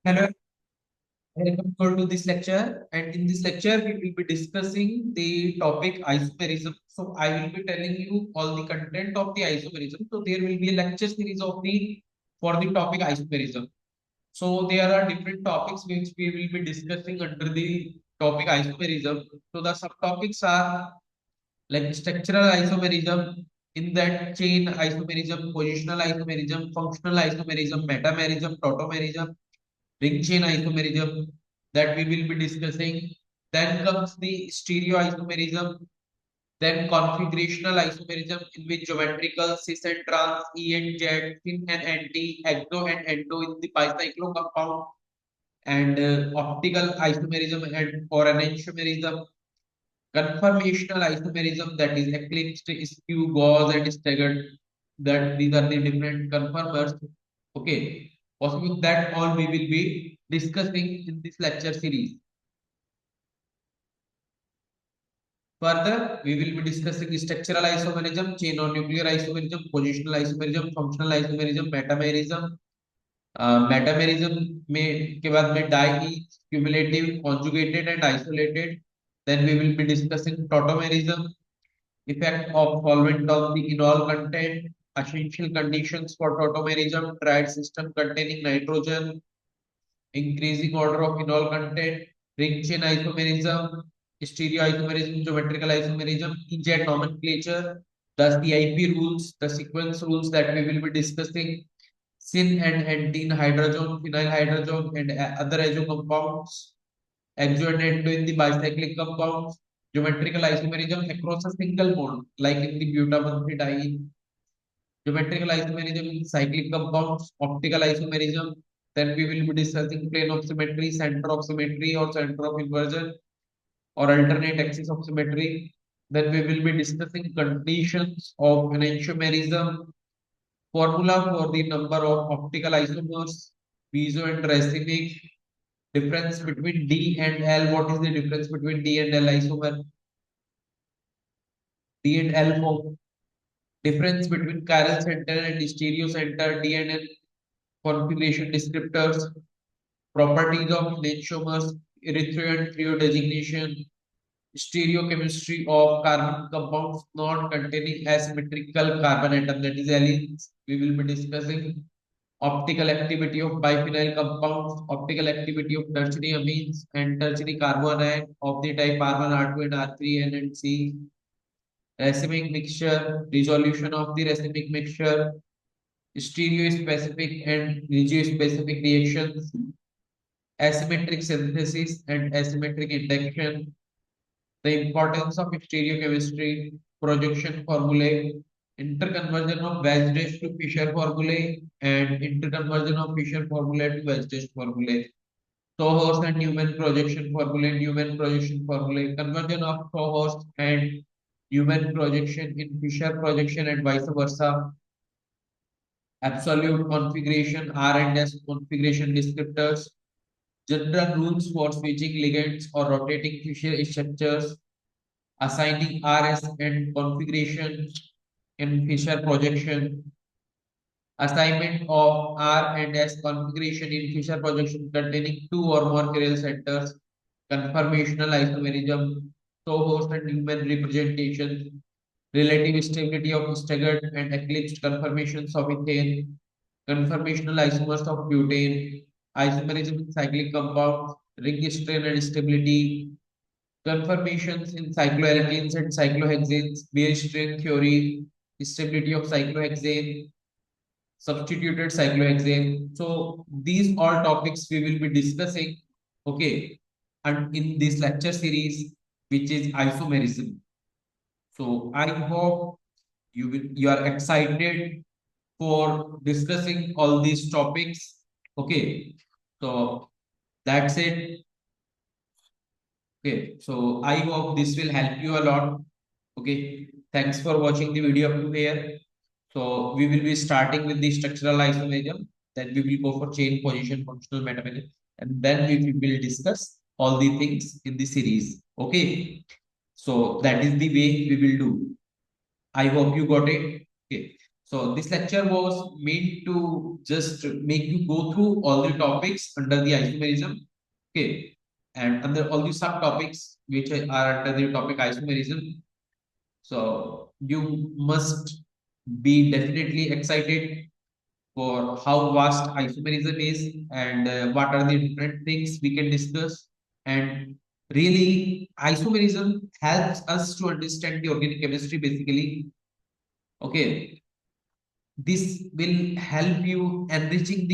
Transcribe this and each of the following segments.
Hello, welcome to this lecture. And in this lecture, we will be discussing the topic isomerism. So I will be telling you all the content of the isomerism. So there will be a lecture series of the for the topic isomerism. So there are different topics which we will be discussing under the topic isomerism. So the subtopics are like structural isomerism, in that chain isomerism, positional isomerism, functional isomerism, metamerism, tautomerism, ring chain isomerism that we will be discussing. Then comes the stereoisomerism, then configurational isomerism in which geometrical, cis and trans, E and Z, syn and anti, exo and endo in the bicyclo compound, and optical isomerism and or enantiomerism, conformational isomerism that is eclipsed, skew, gauze and staggered. That these are the different conformers. Okay, possible that all we will be discussing in this lecture series. Further, we will be discussing structural isomerism, chain or nuclear isomerism, positional isomerism, functional isomerism, metamerism. Metamerism में के बाद में die cumulative, conjugated and isolated. Then we will be discussing tautomerism, effect of solvent on the enol content, essential conditions for tautomerism, triad system containing nitrogen, increasing order of enol content, ring chain isomerism, stereoisomerism, geometrical isomerism, EZ nomenclature, thus the IP rules, the sequence rules that we will be discussing, syn and antene hydrogen, phenyl hydrogen, and other azo compounds, exo and endo in the bicyclic compounds, geometrical isomerism across a single bond, like in the butadiene, geometrical isomerism in cyclic compounds, optical isomerism. Then we will be discussing plane of symmetry, center of symmetry, or center of inversion, or alternate axis of symmetry. Then we will be discussing conditions of enantiomerism, formula for the number of optical isomers, meso and racemic, difference between D and L. What is the difference between D and L isomer? D and L form. Difference between chiral center and stereo center, D and L configuration descriptors, properties of enantiomers, erythro and trio designation, stereochemistry of carbon compounds not containing asymmetrical carbon atom, that is allenes. We will be discussing optical activity of biphenyl compounds, optical activity of tertiary amines and tertiary carbanion of the type R1, R2, and R3, N and C, racemic mixture, resolution of the racemic mixture, stereospecific and regiospecific reactions, asymmetric synthesis and asymmetric induction, the importance of stereochemistry, projection formulae, interconversion of Weierstrass to Fischer formulae, and interconversion of Fischer formulae to Weierstrass formulae. Sohorst and Newman projection formulae, Newman projection formulae, conversion of Sohorst and Newman projection in Fischer projection and vice versa. Absolute configuration, R and S configuration descriptors, general rules for switching ligands or rotating Fischer structures, assigning RS and configuration in Fischer projection, assignment of R and S configuration in Fischer projection containing two or more chiral centers, conformational isomerism, Sohorst and Newman representations, relative stability of staggered and eclipsed conformations of ethane, conformational isomers of butane, isomerism in cyclic compounds, ring strain and stability, conformations in cycloalkanes and cyclohexanes, Beer strain theory, stability of cyclohexane, substituted cyclohexane. So these all topics we will be discussing, okay, and in this lecture series, which is isomerism. So I hope you are excited for discussing all these topics. Okay, so that's it. Okay, so I hope this will help you a lot. Okay, thanks for watching the video up to here. So we will be starting with the structural isomerism. Then we will go for chain position functional metamerism, and then we will discuss all the things in the series. Okay, so that is the way we will do. I hope you got it. Okay. So this lecture was meant to just make you go through all the topics under the isomerism, okay, and under all the subtopics which are under the topic isomerism. So you must be definitely excited for how vast isomerism is and what are the different things we can discuss. And really, isomerism helps us to understand the organic chemistry basically. Okay, this will help you enriching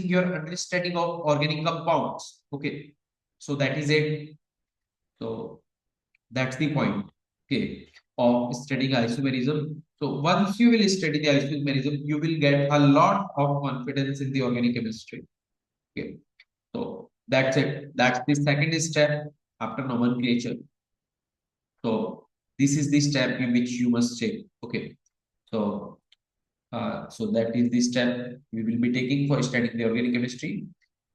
your understanding of organic compounds. Okay, so that is it. So that's the point, okay, of studying isomerism. So once you will study the isomerism, you will get a lot of confidence in the organic chemistry. Okay, so that's it. That's the second step after nomenclature. So this is the step in which you must take. Okay, so so that is the step we will be taking for studying the organic chemistry.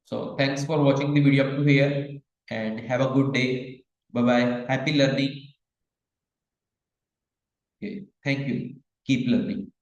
So thanks for watching the video up to here and have a good day. Bye bye. Happy learning. Okay, thank you. Keep learning.